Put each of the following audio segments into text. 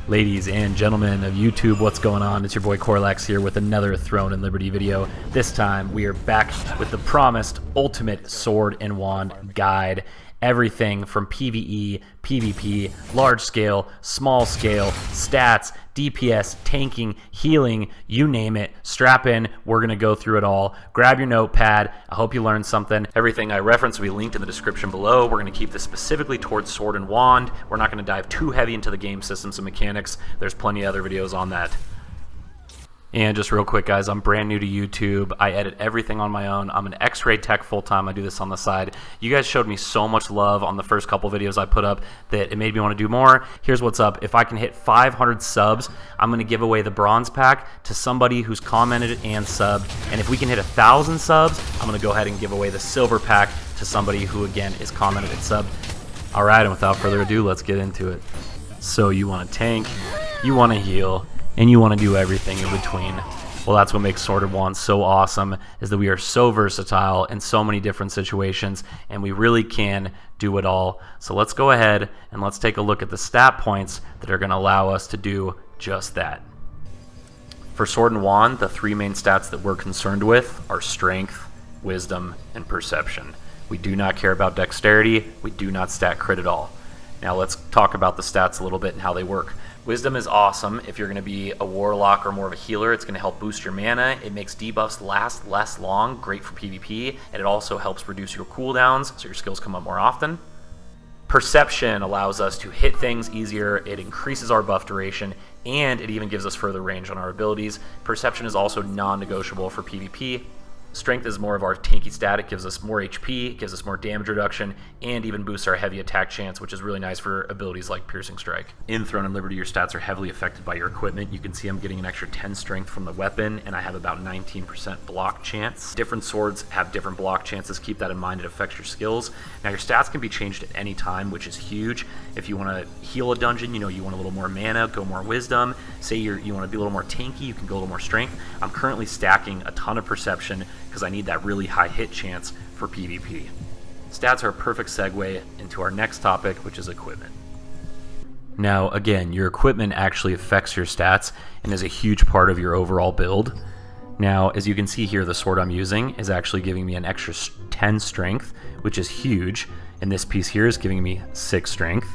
Ladies and gentlemen of YouTube, what's going on? It's your boy Corlax here with another Throne and Liberty video. This time we are back with the promised ultimate sword and wand guide. Everything from PvE, PvP, large scale, small scale, stats, DPS, tanking, healing, you name it. Strap in, we're going to go through it all. Grab your notepad. I hope you learned something. Everything I reference will be linked in the description below. We're going to keep this specifically towards sword and wand. We're not going to dive too heavy into the game systems and mechanics. There's plenty of other videos on that. And just real quick, guys, I'm brand new to YouTube. I edit everything on my own. I'm an X-ray tech full-time. I do this on the side. You guys showed me so much love on the first couple videos I put up that it made me want to do more. Here's what's up. If I can hit 500 subs, I'm going to give away the bronze pack to somebody who's commented and subbed. And if we can hit 1,000 subs, I'm going to go ahead and give away the silver pack to somebody who, again, is commented and subbed. All right, and without further ado, let's get into it. So you want to tank, you want to heal, and you want to do everything in between. Well, that's what makes Sword and Wand so awesome, is that we are so versatile in so many different situations, and we really can do it all. So let's go ahead and let's take a look at the stat points that are going to allow us to do just that. For Sword and Wand, the three main stats that we're concerned with are Strength, Wisdom, and Perception. We do not care about Dexterity. We do not stat crit at all. Now let's talk about the stats a little bit and how they work. Wisdom is awesome if you're going to be a warlock or more of a healer. It's going to help boost your mana. It makes debuffs last less long, great for PvP, and it also helps reduce your cooldowns so your skills come up more often. Perception allows us to hit things easier, it increases our buff duration, and it even gives us further range on our abilities. Perception is also non-negotiable for PvP. Strength is more of our tanky stat. It gives us more HP, it gives us more damage reduction, and even boosts our heavy attack chance, which is really nice for abilities like Piercing Strike. In Throne and Liberty, your stats are heavily affected by your equipment. You can see I'm getting an extra 10 strength from the weapon, and I have about 19% block chance. Different swords have different block chances. Keep that in mind. It affects your skills. Now, your stats can be changed at any time, which is huge. If you want to heal a dungeon, you want a little more mana, go more wisdom. Say you want to be a little more tanky, you can go a little more strength. I'm currently stacking a ton of perception because I need that really high hit chance for PvP. Stats are a perfect segue into our next topic, which is equipment. Now, again, your equipment actually affects your stats and is a huge part of your overall build. Now, as you can see here, the sword I'm using is actually giving me an extra 10 strength, which is huge. And this piece here is giving me 6 strength,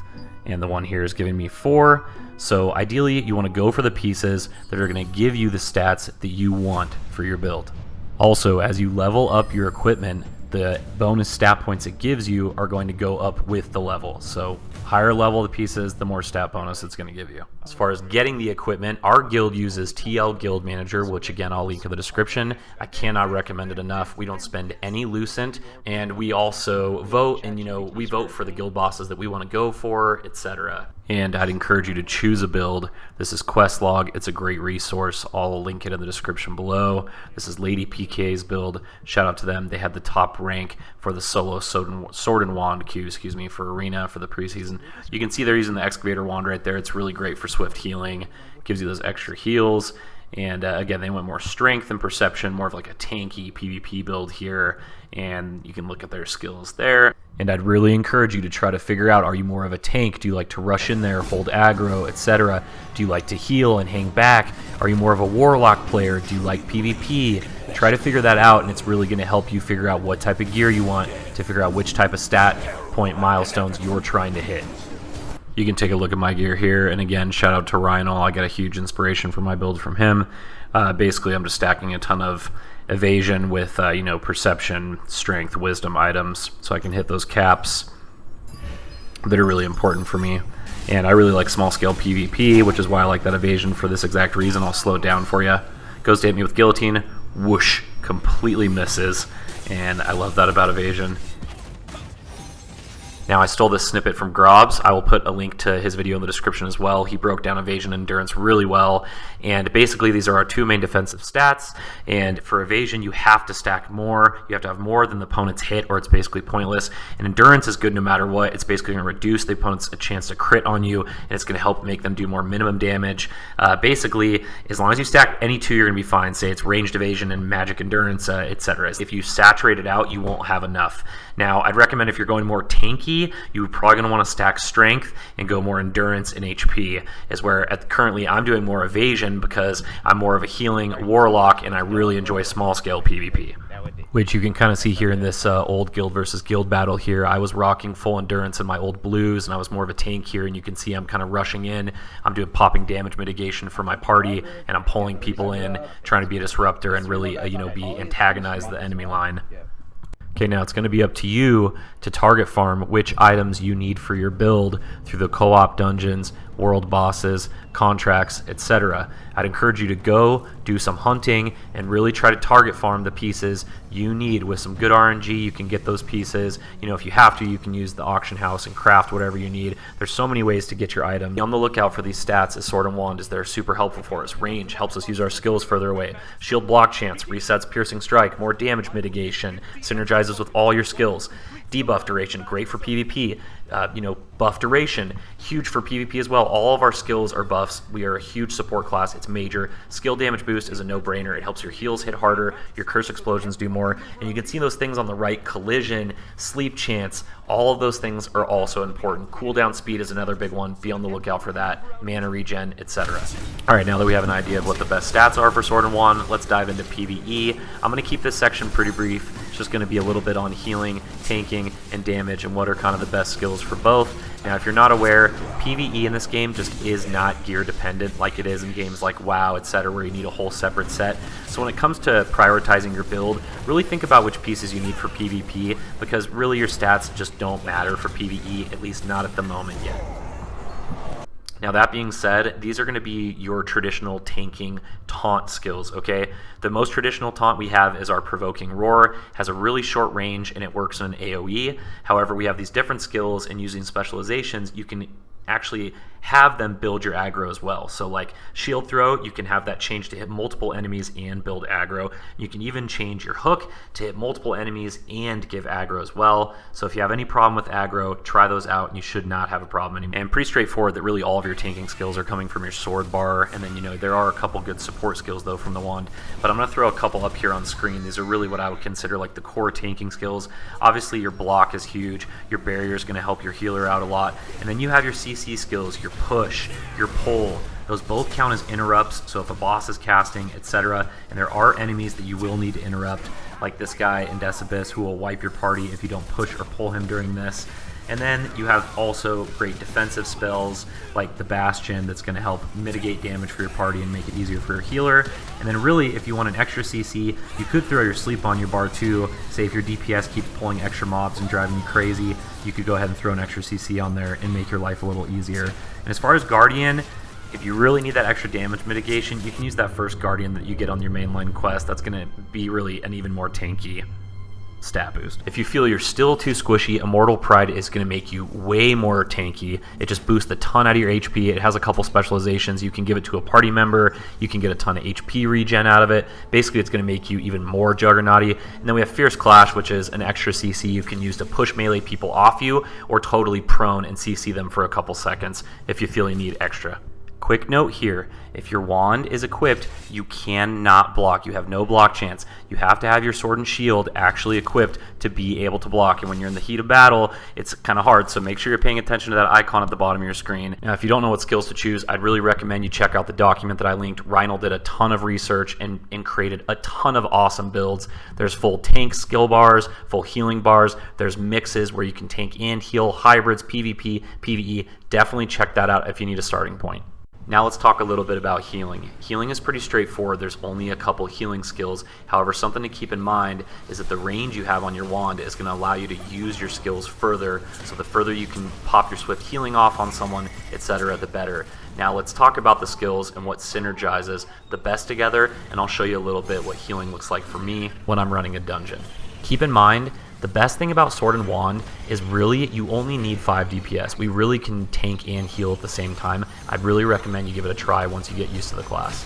and the one here is giving me 4. So ideally, you want to go for the pieces that are going to give you the stats that you want for your build. Also, as you level up your equipment, the bonus stat points it gives you are going to go up with the level. So higher level the pieces, the more stat bonus it's going to give you. As far as getting the equipment, our guild uses TL Guild Manager, which again I'll link in the description. I cannot recommend it enough. We don't spend any lucent, and we also vote, and we vote for the guild bosses that we want to go for, etc. And I'd encourage you to choose a build. This is Questlog. It's a great resource. I'll link it in the description below. This is Lady PK's build. Shout out to them. They had the top rank for the solo sword and wand queue, for arena for the preseason. You can see they're using the excavator wand right there. It's really great for swift healing. Gives you those extra heals. And again, they went more strength and perception, more of like a tanky PvP build here. And you can look at their skills there. And I'd really encourage you to try to figure out, are you more of a tank? Do you like to rush in there, hold aggro, etc.? Do you like to heal and hang back? Are you more of a warlock player? Do you like PvP? Try to figure that out, and it's really going to help you figure out what type of gear you want to figure out which type of stat point milestones you're trying to hit. You can take a look at my gear here, and again, shout out to Rhino. I got a huge inspiration for my build from him. Basically, I'm just stacking a ton of evasion with, perception, strength, wisdom items, so I can hit those caps that are really important for me. And I really like small-scale PvP, which is why I like that evasion for this exact reason. I'll slow it down for you. Goes to hit me with guillotine, whoosh, completely misses, and I love that about evasion. Now, I stole this snippet from Grobs. I will put a link to his video in the description as well. He broke down evasion and endurance really well. And basically, these are our two main defensive stats. And for evasion, you have to stack more. You have to have more than the opponent's hit, or it's basically pointless. And endurance is good no matter what. It's basically going to reduce the opponent's chance to crit on you, and it's going to help make them do more minimum damage. Basically, as long as you stack any two, you're going to be fine. Say it's ranged evasion and magic endurance, etc. If you saturate it out, you won't have enough. Now, I'd recommend if you're going more tanky, PvP, you're probably going to want to stack strength and go more endurance and HP, is where currently I'm doing more evasion because I'm more of a healing warlock and I really enjoy small scale PvP. Which you can kind of see here in this old guild versus guild battle here. I was rocking full endurance in my old blues, and I was more of a tank here, and you can see I'm kind of rushing in. I'm doing popping damage mitigation for my party, and I'm pulling people in, trying to be a disruptor and really, antagonize the enemy line. Okay, now it's going to be up to you to target farm which items you need for your build through the co-op dungeons, world bosses, contracts, etc. I'd encourage you to go do some hunting and really try to target farm the pieces you need. With some good RNG, you can get those pieces. If you have to, you can use the auction house and craft whatever you need. There's so many ways to get your item. Be on the lookout for these stats as Sword and Wand, as they're super helpful for us. Range helps us use our skills further away. Shield block chance resets piercing strike, more damage mitigation, synergizes with all your skills. Debuff duration, great for PvP. Buff duration, huge for PvP as well. All of our skills are buffs. We are a huge support class. It's major. Skill damage boost is a no-brainer. It helps your heals hit harder, your curse explosions do more, and you can see those things on the right. Collision, sleep chance, all of those things are also important. Cooldown speed is another big one. Be on the lookout for that. Mana regen, etc. All right, now that we have an idea of what the best stats are for Sword and Wand, let's dive into PvE. I'm going to keep this section pretty brief. It's just going to be a little bit on healing, tanking, and damage, and what are kind of the best skills for both. Now, if you're not aware, PvE in this game just is not gear dependent like it is in games like WoW, etc., where you need a whole separate set. So when it comes to prioritizing your build, really think about which pieces you need for PvP, because really your stats just don't matter for PvE, at least not at the moment yet. Now, that being said, these are going to be your traditional tanking taunt skills, okay? The most traditional taunt we have is our Provoking Roar. Has a really short range and it works on AoE. However, we have these different skills, and using specializations, you can actually have them build your aggro as well. So like Shield Throw, you can have that change to hit multiple enemies and build aggro. You can even change your hook to hit multiple enemies and give aggro as well. So if you have any problem with aggro, try those out and you should not have a problem anymore. And pretty straightforward that really all of your tanking skills are coming from your sword bar, and then there are a couple good support skills though from the wand. But I'm going to throw a couple up here on screen. These are really what I would consider like the core tanking skills. Obviously your block is huge, your barrier is going to help your healer out a lot, and then you have your CC skills, your push, your pull. Those both count as interrupts, so if a boss is casting, etc., and there are enemies that you will need to interrupt, like this guy in Decibus, who will wipe your party if you don't push or pull him during this. And then you have also great defensive spells like the Bastion that's going to help mitigate damage for your party and make it easier for your healer. And then really, if you want an extra CC, you could throw your sleep on your bar too. Say if your DPS keeps pulling extra mobs and driving you crazy, you could go ahead and throw an extra CC on there and make your life a little easier. And as far as Guardian, if you really need that extra damage mitigation, you can use that first Guardian that you get on your mainline quest. That's going to be really an even more tanky stat boost. If you feel you're still too squishy, Immortal Pride is going to make you way more tanky. It just boosts a ton out of your HP. It has a couple specializations. You can give it to a party member. You can get a ton of HP regen out of it. Basically, it's going to make you even more juggernauty. And then we have Fierce Clash, which is an extra CC you can use to push melee people off you or totally prone and CC them for a couple seconds if you feel you need extra. Quick note here, if your wand is equipped, you cannot block. You have no block chance. You have to have your sword and shield actually equipped to be able to block. And when you're in the heat of battle, it's kind of hard. So make sure you're paying attention to that icon at the bottom of your screen. Now, if you don't know what skills to choose, I'd really recommend you check out the document that I linked. Rhino did a ton of research and created a ton of awesome builds. There's full tank skill bars, full healing bars. There's mixes where you can tank and heal, hybrids, PvP, PvE. Definitely check that out if you need a starting point. Now let's talk a little bit about healing. Healing is pretty straightforward. There's only a couple healing skills. However, something to keep in mind is that the range you have on your wand is going to allow you to use your skills further. So the further you can pop your swift healing off on someone, etc., the better. Now let's talk about the skills and what synergizes the best together, and I'll show you a little bit what healing looks like for me when I'm running a dungeon. Keep in mind, the best thing about Sword and Wand is really you only need 5 DPS. We really can tank and heal at the same time. I'd really recommend you give it a try once you get used to the class.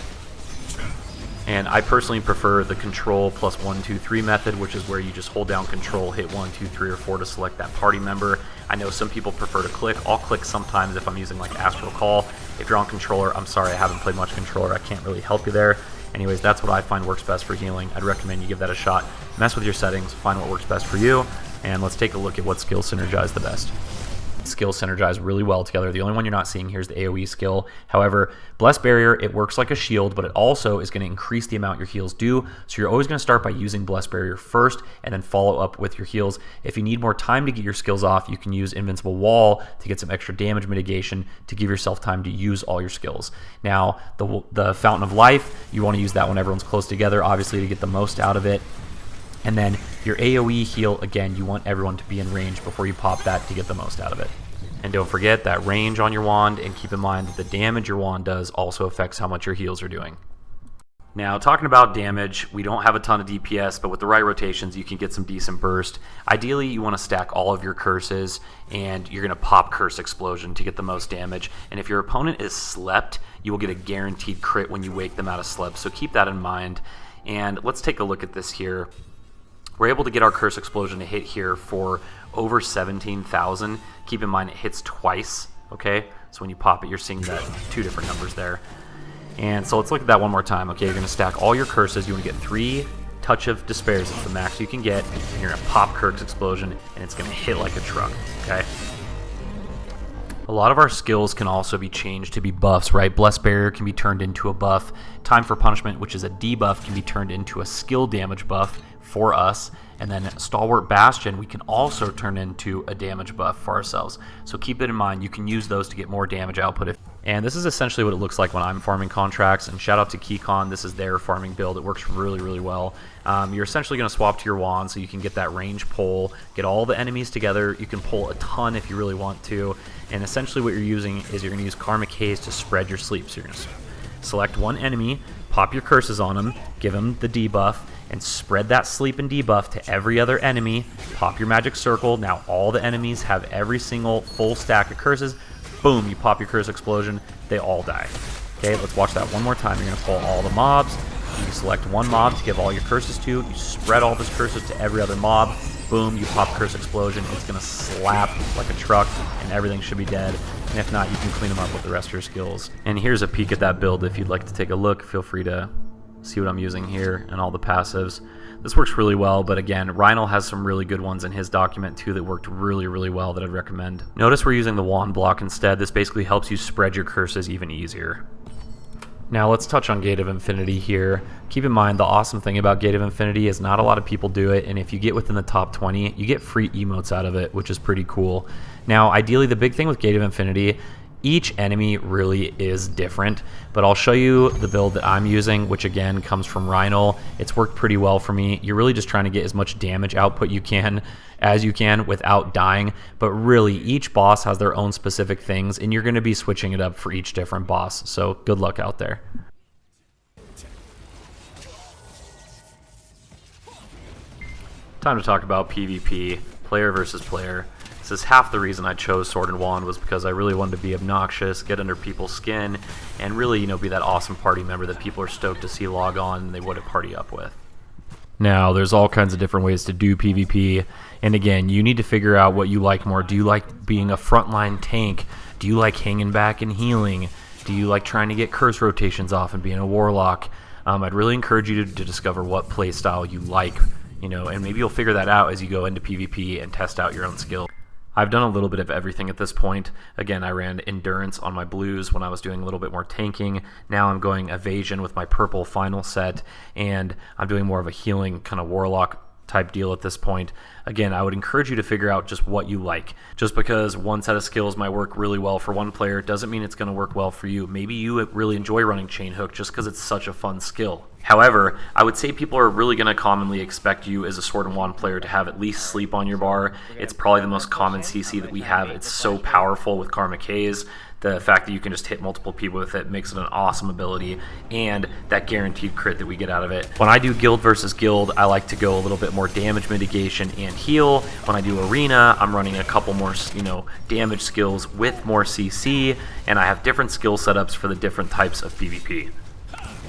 And I personally prefer the control plus 1, 2, 3 method, which is where you just hold down control, hit 1, 2, 3, or 4 to select that party member. I know some people prefer to click. I'll click sometimes if I'm using like Astral Call. If you're on controller, I'm sorry, I haven't played much controller. I can't really help you there. Anyways, that's what I find works best for healing. I'd recommend you give that a shot. Mess with your settings, find what works best for you. And let's take a look at what skills synergize the best. Skills synergize really well together. The only one you're not seeing here is the AoE skill. However, Blessed Barrier, it works like a shield, but it also is going to increase the amount your heals do. So you're always going to start by using Blessed Barrier first and then follow up with your heals. If you need more time to get your skills off, you can use Invincible Wall to get some extra damage mitigation to give yourself time to use all your skills. Now, the Fountain of Life, you want to use that when everyone's close together, obviously, to get the most out of it. And then your AoE heal, again, you want everyone to be in range before you pop that to get the most out of it. And don't forget that range on your wand, and keep in mind that the damage your wand does also affects how much your heals are doing. Now, talking about damage, we don't have a ton of DPS, but with the right rotations, you can get some decent burst. Ideally, you want to stack all of your curses, and you're going to pop Curse Explosion to get the most damage. And if your opponent is slept, you will get a guaranteed crit when you wake them out of sleep, so keep that in mind. And let's take a look at this here. We're able to get our Curse Explosion to hit here for over 17,000. Keep in mind it hits twice, okay? So when you pop it, you're seeing that 2 different numbers there. And so let's look at that one more time, okay? You're going to stack all your curses. You want to get 3 Touch of Despairs. It's the max you can get. And you're going to pop Curse Explosion, and it's going to hit like a truck, okay? A lot of our skills can also be changed to be buffs, right? Blessed Barrier can be turned into a buff. Time for Punishment, which is a debuff, can be turned into a skill damage buff for us. And then Stalwart Bastion, we can also turn into a damage buff for ourselves. So keep it in mind, you can use those to get more damage output. And this is essentially what it looks like when I'm farming contracts. And shout out to Keycon, this is their farming build. It works really, really well. You're essentially going to swap to your wand so you can get that range pull, get all the enemies together. You can pull a ton if you really want to. And essentially what you're using is you're going to use Karmic Haze to spread your sleep. So you're going to select one enemy, pop your curses on them, give them the debuff, and spread that sleep and debuff to every other enemy. Pop your magic circle. Now all the enemies have every single full stack of curses. Boom, you pop your Curse Explosion. They all die. Okay, let's watch that one more time. You're going to pull all the mobs. You select one mob to give all your curses to. You spread all those curses to every other mob. Boom, you pop Curse Explosion. It's going to slap like a truck, and everything should be dead. And if not, you can clean them up with the rest of your skills. And here's a peek at that build. If you'd like to take a look, feel free to see what I'm using here and all the passives. This works really well, but again, Rhino has some really good ones in his document too that worked really, really well that I'd recommend. Notice we're using the wand block instead. This basically helps you spread your curses even easier. Now let's touch on Gate of Infinity here. Keep in mind the awesome thing about Gate of Infinity is not a lot of people do it, and if you get within the top 20, you get free emotes out of it, which is pretty cool. Now ideally, the big thing with Gate of Infinity, each enemy really is different, but I'll show you the build that I'm using, which again comes from Rhino. It's worked pretty well for me. You're really just trying to get as much damage output as you can without dying, but really each boss has their own specific things, and you're going to be switching it up for each different boss, so good luck out there. Time to talk about PvP, player versus player. This is half the reason I chose Sword and Wand, was because I really wanted to be obnoxious, get under people's skin, and really, be that awesome party member that people are stoked to see log on and they want to party up with. Now, there's all kinds of different ways to do PvP, and again, you need to figure out what you like more. Do you like being a frontline tank? Do you like hanging back and healing? Do you like trying to get curse rotations off and being a warlock? I'd really encourage you to discover what playstyle you like, and maybe you'll figure that out as you go into PvP and test out your own skill. I've done a little bit of everything at this point. Again, I ran Endurance on my blues when I was doing a little bit more tanking. Now I'm going Evasion with my purple final set, and I'm doing more of a healing kind of warlock type deal at this point. Again, I would encourage you to figure out just what you like. Just because one set of skills might work really well for one player doesn't mean it's going to work well for you. Maybe you really enjoy running Chain Hook just because it's such a fun skill. However, I would say people are really going to commonly expect you as a Sword and Wand player to have at least sleep on your bar. It's probably the most common CC that we have. It's so powerful with Karmic Haze. The fact that you can just hit multiple people with it makes it an awesome ability, and that guaranteed crit that we get out of it. When I do guild versus guild, I like to go a little bit more damage mitigation and heal. When I do arena, I'm running a couple more, damage skills with more CC, and I have different skill setups for the different types of PvP.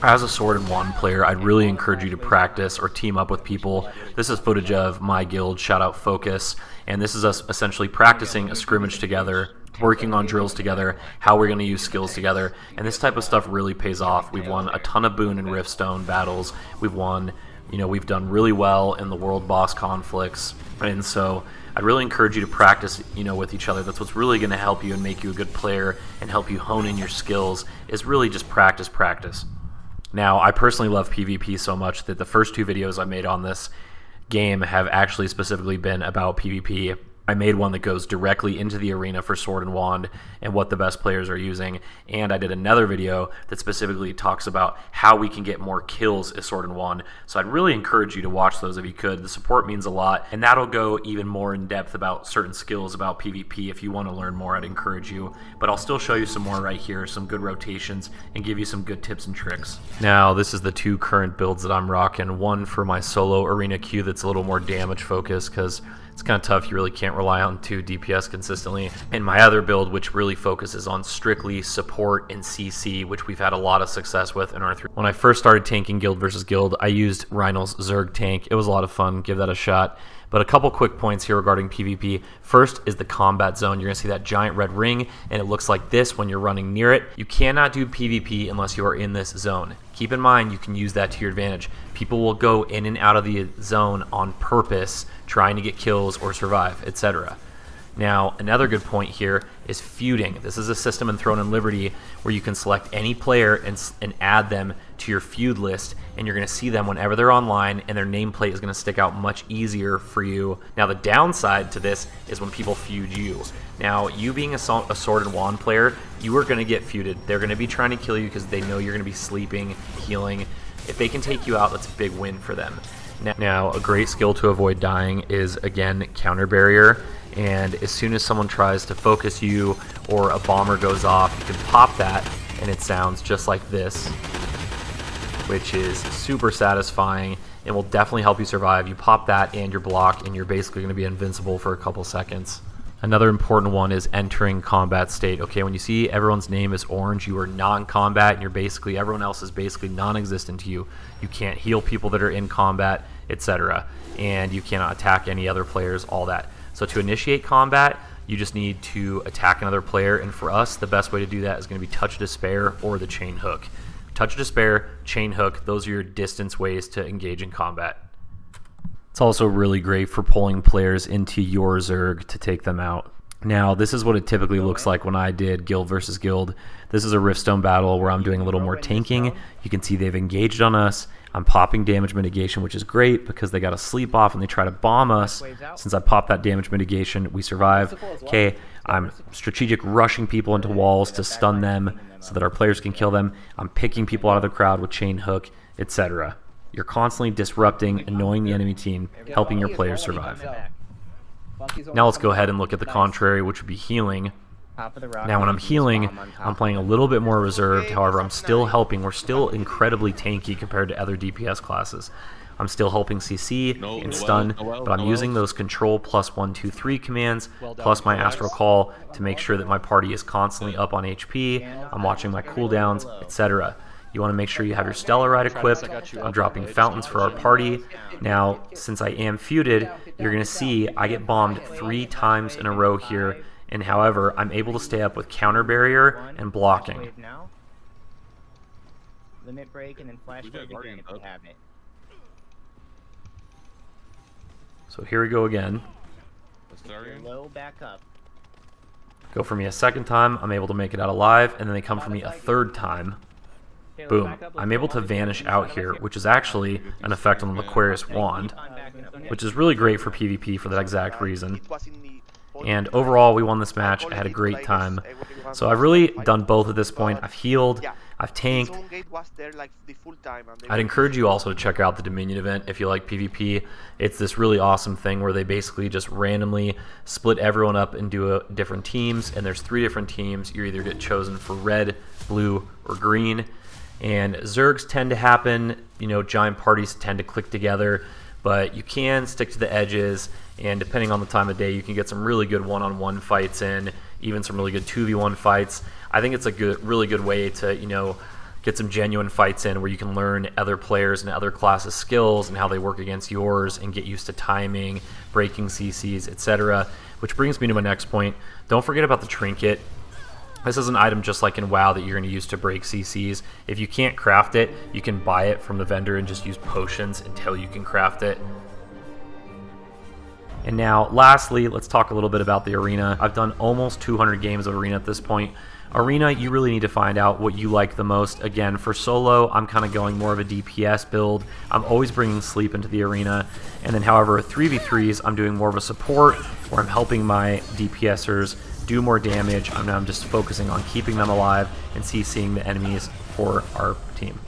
As a Sword and Wand player, I'd really encourage you to practice or team up with people. This is footage of my guild, shout out Focus, and this is us essentially practicing a scrimmage together, working on drills together, how we're going to use skills together, and this type of stuff really pays off. We've won a ton of Boon and Riftstone battles. We've won You know, we've done really well in the world boss conflicts, and so I'd really encourage you to practice, you know, with each other. That's what's really going to help you and make you a good player and help you hone in your skills, is really just practice. Now, I personally love PvP so much that the first 2 videos I made on this game have actually specifically been about PvP. I made one that goes directly into the arena for Sword and Wand and what the best players are using, and I did another video that specifically talks about how we can get more kills as Sword and Wand. So I'd really encourage you to watch those if you could. The support means a lot, and that'll go even more in depth about certain skills about PvP. If you want to learn more, I'd encourage you, but I'll still show you some more right here, some good rotations, and give you some good tips and tricks. Now, this is the 2 current builds that I'm rocking. One for my solo arena queue that's a little more damage focused, because it's kind of tough. You really can't rely on 2 DPS consistently. And my other build, which really focuses on strictly support and CC, which we've had a lot of success with in R3. When I first started tanking guild versus guild, I used Rhino's Zerg tank. It was a lot of fun. Give that a shot. But a couple quick points here regarding PvP. First is the combat zone. You're going to see that giant red ring, and it looks like this when you're running near it. You cannot do PvP unless you are in this zone. Keep in mind, you can use that to your advantage. People will go in and out of the zone on purpose, trying to get kills or survive, etc. Now, another good point here is feuding. This is a system in Throne and Liberty where you can select any player and add them to your feud list, and you're going to see them whenever they're online, and their nameplate is going to stick out much easier for you. Now, the downside to this is when people feud you. Now, you being a Sword and Wand player, you are going to get feuded. They're going to be trying to kill you because they know you're going to be sleeping, healing. If they can take you out, that's a big win for them. Now, a great skill to avoid dying is, again, counter barrier. And as soon as someone tries to focus you or a bomber goes off, you can pop that, and it sounds just like this, which is super satisfying and will definitely help you survive. You pop that and your block, and you're basically going to be invincible for a couple seconds. Another important one is entering combat state. Okay, when you see everyone's name is orange, you are not in combat, and everyone else is basically non-existent to you. You can't heal people that are in combat, etc. And you cannot attack any other players, all that. So to initiate combat, you just need to attack another player, and for us, the best way to do that is going to be Touch of Despair or the Chain Hook. Touch of Despair, Chain Hook, those are your distance ways to engage in combat. It's also really great for pulling players into your Zerg to take them out. Now, this is what it typically looks like when I did guild versus guild. This is a Riftstone battle where I'm doing a little more tanking. You can see they've engaged on us. I'm popping damage mitigation, which is great because they got to sleep off and they try to bomb us. Since I popped that damage mitigation, we survive. Okay, I'm strategic rushing people into walls to stun them so that our players can kill them. I'm picking people out of the crowd with Chain Hook, etc. You're constantly disrupting, annoying the enemy team, helping your players survive. Now let's go ahead and look at the contrary, which would be healing. Now when I'm healing, I'm playing a little bit more reserved. However, I'm still helping. We're still incredibly tanky compared to other DPS classes. I'm still helping CC and stun, but I'm using those control plus 1, 2, 3 commands, plus my Astral Call to make sure that my party is constantly up on HP. I'm watching my cooldowns, etc. You want to make sure you have your Stellarite equipped. I'm dropping fountains for our party. Now, since I am feuded, you're going to see I get bombed 3 times in a row here. And however, I'm able to stay up with counter barrier and blocking. Limit break and then flash break again if we have it. So here we go again. Low back up. Go for me a second time. I'm able to make it out alive, and then they come for me a third time. Boom. I'm able to vanish out here, which is actually an effect on the Aquarius Wand, which is really great for PvP for that exact reason. And overall, we won this match. I had a great time. So I've really done both at this point. I've healed, I've tanked. I'd encourage you also to check out the Dominion event if you like PvP. It's this really awesome thing where they basically just randomly split everyone up into different teams, and there's 3 different teams. You either get chosen for red, blue, or green. And Zergs tend to happen, you know, giant parties tend to click together, but you can stick to the edges, and depending on the time of day, you can get some really good one-on-one fights in, even some really good 2v1 fights. I think it's a really good way to, you know, get some genuine fights in where you can learn other players and other classes' skills and how they work against yours and get used to timing, breaking CCs, etc. Which brings me to my next point. Don't forget about the trinket. This is an item just like in WoW that you're going to use to break CCs. If you can't craft it, you can buy it from the vendor and just use potions until you can craft it. And now, lastly, let's talk a little bit about the arena. I've done almost 200 games of arena at this point. Arena, you really need to find out what you like the most. Again, for solo, I'm kind of going more of a DPS build. I'm always bringing sleep into the arena. And then, however, 3v3s, I'm doing more of a support where I'm helping my DPSers do more damage. I'm just focusing on keeping them alive and CCing the enemies for our team.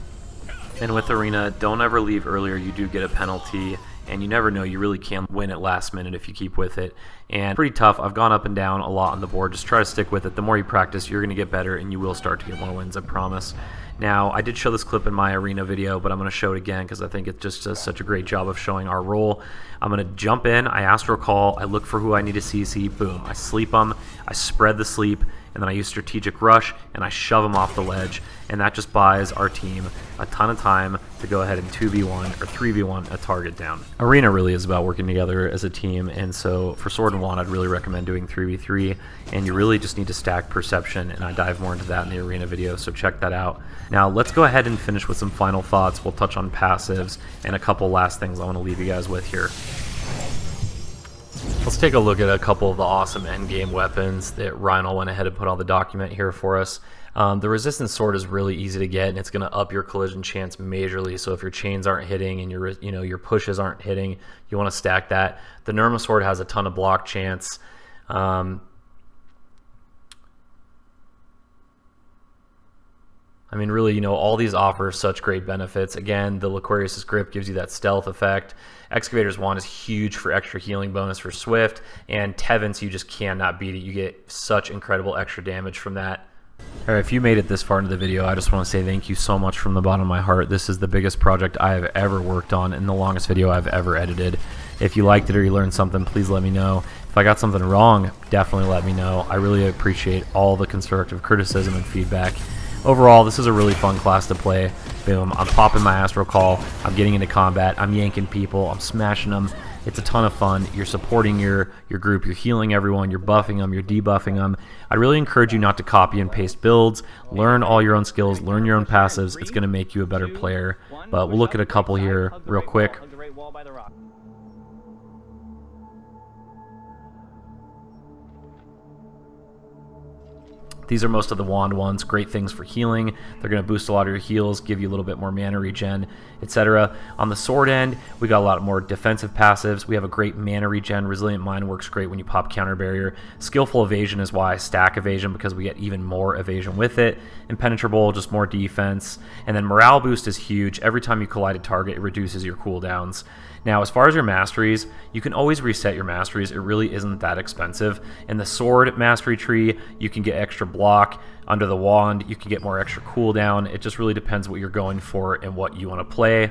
And with arena, don't ever leave earlier. You do get a penalty. And you never know, you really can win at last minute if you keep with it. And pretty tough. I've gone up and down a lot on the board. Just try to stick with it. The more you practice, you're going to get better, and you will start to get more wins, I promise. Now, I did show this clip in my arena video, but I'm going to show it again because I think it just does such a great job of showing our role. I'm going to jump in, I astral call, I look for who I need to CC, boom. I sleep them, I spread the sleep, and then I use strategic rush, and I shove them off the ledge, and that just buys our team a ton of time to go ahead and 2v1 or 3v1 a target down. Arena really is about working together as a team, and so for Sword and Wand, I'd really recommend doing 3v3, and you really just need to stack perception, and I dive more into that in the arena video, so check that out. Now, let's go ahead and finish with some final thoughts. We'll touch on passives and a couple last things I want to leave you guys with here. Let's take a look at a couple of the awesome endgame weapons that Rhino went ahead and put on the document here for us. The resistance sword is really easy to get, and it's going to up your collision chance majorly. So if your chains aren't hitting and your pushes aren't hitting, you want to stack that. The Nirma sword has a ton of block chance. I mean, really, all these offer such great benefits. Again, the Laquarius' grip gives you that stealth effect. Excavator's Wand is huge for extra healing bonus for Swift. And Tevin's, you just cannot beat it. You get such incredible extra damage from that. All right, if you made it this far into the video, I just want to say thank you so much from the bottom of my heart. This is the biggest project I have ever worked on and the longest video I've ever edited. If you liked it or you learned something, please let me know. If I got something wrong, definitely let me know. I really appreciate all the constructive criticism and feedback. Overall, this is a really fun class to play. Boom, I'm popping my Astral Call, I'm getting into combat, I'm yanking people, I'm smashing them. It's a ton of fun. You're supporting your group, you're healing everyone, you're buffing them, you're debuffing them. I'd really encourage you not to copy and paste builds. Learn all your own skills, learn your own passives. It's going to make you a better player. But we'll look at a couple here real quick. These are most of the wand ones. Great things for healing. They're going to boost a lot of your heals, give you a little bit more mana regen, etc. On the sword end, we got a lot more defensive passives. We have a great mana regen. Resilient Mind works great when you pop counter barrier. Skillful Evasion is why I stack Evasion, because we get even more evasion with it. Impenetrable, just more defense. And then morale boost is huge. Every time you collide a target, it reduces your cooldowns. Now, as far as your masteries, you can always reset your masteries. It really isn't that expensive. In the sword mastery tree, you can get extra block. Under the wand, you can get more extra cooldown. It just really depends what you're going for and what you want to play.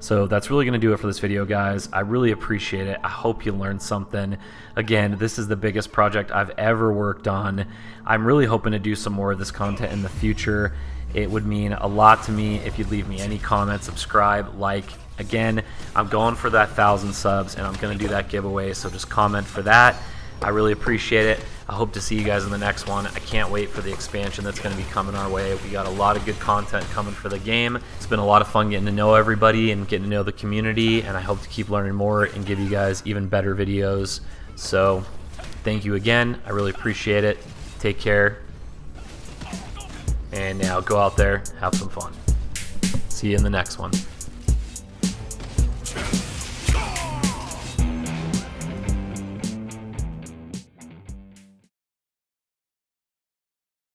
So that's really going to do it for this video, guys. I really appreciate it. I hope you learned something. Again, this is the biggest project I've ever worked on. I'm really hoping to do some more of this content in the future. It would mean a lot to me if you'd leave me any comments, subscribe, like. Again, I'm going for that 1,000 subs, and I'm going to do that giveaway, so just comment for that. I really appreciate it. I hope to see you guys in the next one. I can't wait for the expansion that's going to be coming our way. We got a lot of good content coming for the game. It's been a lot of fun getting to know everybody and getting to know the community, and I hope to keep learning more and give you guys even better videos. So thank you again. I really appreciate it. Take care. And now go out there, have some fun. See you in the next one.